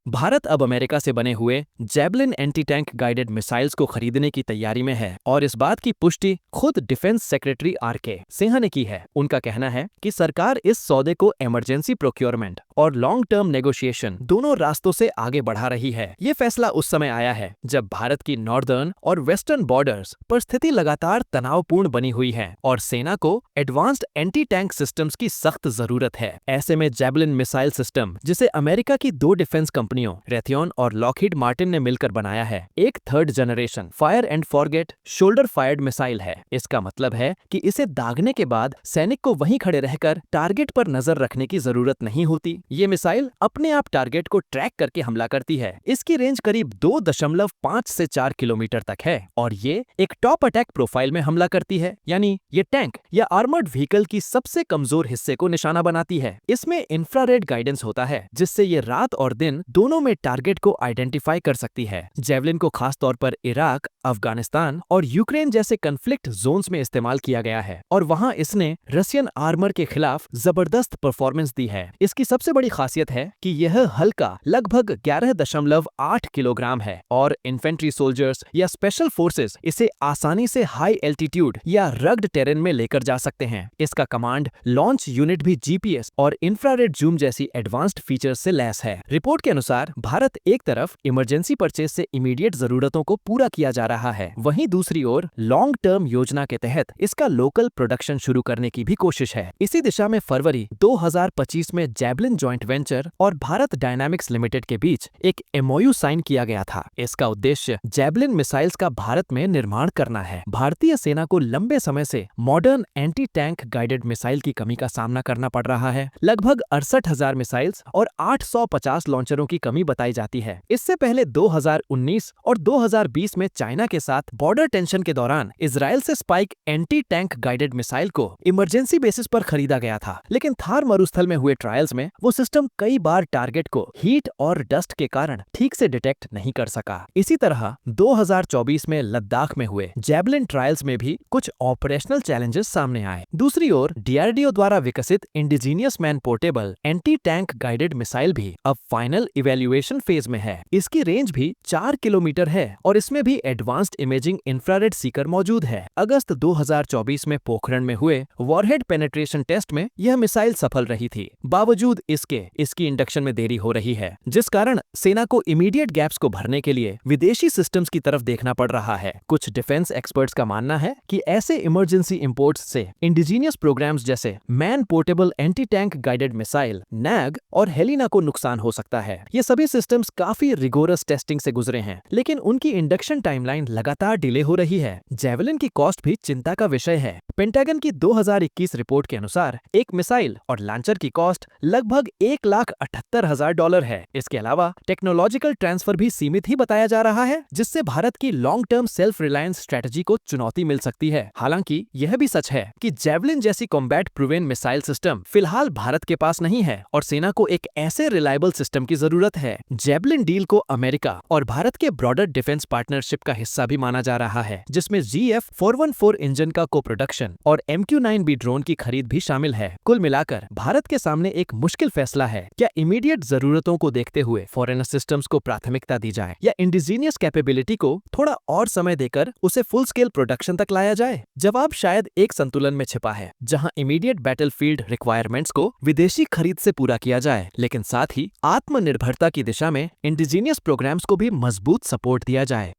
भारत अब अमेरिका से बने हुए javelin anti tank guided missiles को खरीदने की तैयारी में है और इस बात की पुष्टि खुद डिफेंस सेक्रेटरी आर.के. सिन्हा ने की है। उनका कहना है कि सरकार इस सौदे को इमरजेंसी प्रोक्योरमेंट और लॉन्ग टर्म नेगोशिएशन दोनों रास्तों से आगे बढ़ा रही है। ये फैसला उस समय आया है जब भारत की नॉर्दर्न और वेस्टर्न बॉर्डर्स पर स्थिति लगातार तनावपूर्ण बनी हुई है और सेना को एडवांस्ड एंटी टैंक सिस्टम्स की सख्त जरूरत है। ऐसे में जैवलिन मिसाइल सिस्टम, जिसे अमेरिका की दो डिफेंस कंपनियों रेथियन और लॉकहीड मार्टिन ने मिलकर बनाया है, एक third generation fire and forget shoulder fired missile है। इसका मतलब है कि इसे दागने के बाद सैनिक को वहीं खड़े रहकर टारगेट पर नजर रखने की जरूरत नहीं होती। ये मिसाइल अपने आप टारगेट को ट्रैक करके हमला करती है। इसकी रेंज करीब 2.5 से 4 किलोमीटर तक है और ये एक टॉप अटैक प्रोफाइल में हमला करती है, यानी ये टैंक या आर्मर्ड व्हीकल की सबसे कमजोर हिस्से को निशाना बनाती है। इसमें इंफ्रारेड गाइडेंस होता है जिससे ये रात और दिन दोनों में टारगेट को आइडेंटिफाई कर सकती है। जेवलिन को खास तौर पर इराक, अफगानिस्तान और यूक्रेन जैसे कन्फ्लिक्ट जोन्स में इस्तेमाल किया गया है और वहां इसने रशियन आर्मर के खिलाफ जबरदस्त परफॉर्मेंस दी है। इसकी सबसे बड़ी खासियत है कि यह हल्का लगभग 11.8 किलोग्राम है और इन्फेंट्री सोल्जर्स या स्पेशल फोर्सेस इसे आसानी से हाई एल्टीट्यूड या रग्ड टेरेन में लेकर जा सकते हैं। इसका कमांड लॉन्च यूनिट भी जीपीएस और इंफ्रारेड जूम जैसी एडवांस्ड फीचर्स से लैस है। रिपोर्ट के अनुसार भारत एक तरफ इमरजेंसी परचेज से इमीडिएट जरूरतों को पूरा किया जा रहा है, वहीं दूसरी ओर लॉन्ग टर्म योजना के तहत इसका लोकल प्रोडक्शन शुरू करने की भी कोशिश है। इसी दिशा में फरवरी 2025 में जैवलिन जॉइंट वेंचर और भारत डायनामिक्स लिमिटेड के बीच एक एमओयू साइन किया गया था। इसका उद्देश्य जैवलिन मिसाइल्स का भारत में निर्माण करना है। भारतीय सेना को लंबे समय से modern anti tank guided missile की कमी का सामना करना पड़ रहा है। लगभग 68,000 मिसाइल्स और 850 लॉन्चरों की कमी बताई जाती है। इससे पहले 2019 और 2020 में चाइना के साथ बॉर्डर टेंशन के दौरान इजराइल से spike anti tank guided missile को इमरजेंसी बेसिस पर खरीदा गया था, लेकिन थार मरुस्थल में हुए ट्रायल्स में वो सिस्टम कई बार टारगेट को हीट और डस्ट के कारण ठीक से डिटेक्ट नहीं कर सका। इसी तरह 2024 में लद्दाख में हुए जैवलिन ट्रायल्स में भी कुछ ऑपरेशनल चैलेंजेस सामने आए। दूसरी ओर डीआरडीओ द्वारा विकसित indigenous man portable anti tank guided missile भी अब फाइनल इवैल्यूएशन फेज में है। इसकी रेंज भी 4 किलोमीटर है और इसमें भी एडवांस्ड इमेजिंग इंफ्रारेड सीकर मौजूद है। अगस्त 2024 में पोखरण में हुए वॉरहेड पेनिट्रेशन टेस्ट में यह मिसाइल सफल रही थी। बावजूद इसकी इंडक्शन में देरी हो रही है, जिस कारण सेना को इमीडिएट गैप्स को भरने के लिए विदेशी सिस्टम्स की तरफ देखना पड़ रहा है। कुछ डिफेंस एक्सपर्ट्स का मानना है कि ऐसे इमरजेंसी इंपोर्ट्स से इंडिजीनियस प्रोग्राम्स जैसे man portable anti tank guided missile nag और हेलिना को नुकसान हो सकता है। ये सभी सिस्टम्स काफी रिगोरस टेस्टिंग से गुजरे हैं, लेकिन उनकी इंडक्शन टाइमलाइन लगातार डिले हो रही है। जैवलिन की कॉस्ट भी चिंता का विषय है। पेंटागन की 2021 रिपोर्ट के अनुसार एक मिसाइल और लॉन्चर की कॉस्ट लगभग $1,78,000 है। इसके अलावा टेक्नोलॉजिकल ट्रांसफर भी सीमित ही बताया जा रहा है, जिससे भारत की long term self reliance strategy को चुनौती मिल सकती है। हालांकि यह भी सच है कि जैवलिन जैसी कॉम्बैट प्रूवन मिसाइल सिस्टम फिलहाल भारत के पास नहीं है और सेना को एक ऐसे रिलायबल सिस्टम की जरूरत है। जैवलिन डील को अमेरिका और भारत के ब्रॉडर डिफेंस पार्टनरशिप का हिस्सा भी माना जा रहा है, जिसमें GF414 इंजन का को प्रोडक्शन और MQ-9B ड्रोन की खरीद भी शामिल है। कुल मिलाकर भारत के सामने एक मुश्किल फैसला है। क्या इमीडिएट जरूरतों को देखते हुए फॉरेनर सिस्टम्स को प्राथमिकता दी जाए या इंडिजीनियस कैपेबिलिटी को थोड़ा और समय देकर उसे फुल स्केल प्रोडक्शन तक लाया जाए? जवाब शायद एक संतुलन में छिपा है, जहां इमीडिएट बैटलफील्ड रिक्वायरमेंट्स को विदेशी खरीद से पूरा किया जाए, लेकिन साथ ही आत्मनिर्भरता की दिशा में इंडिजीनियस प्रोग्राम्स को भी मजबूत सपोर्ट दिया जाए।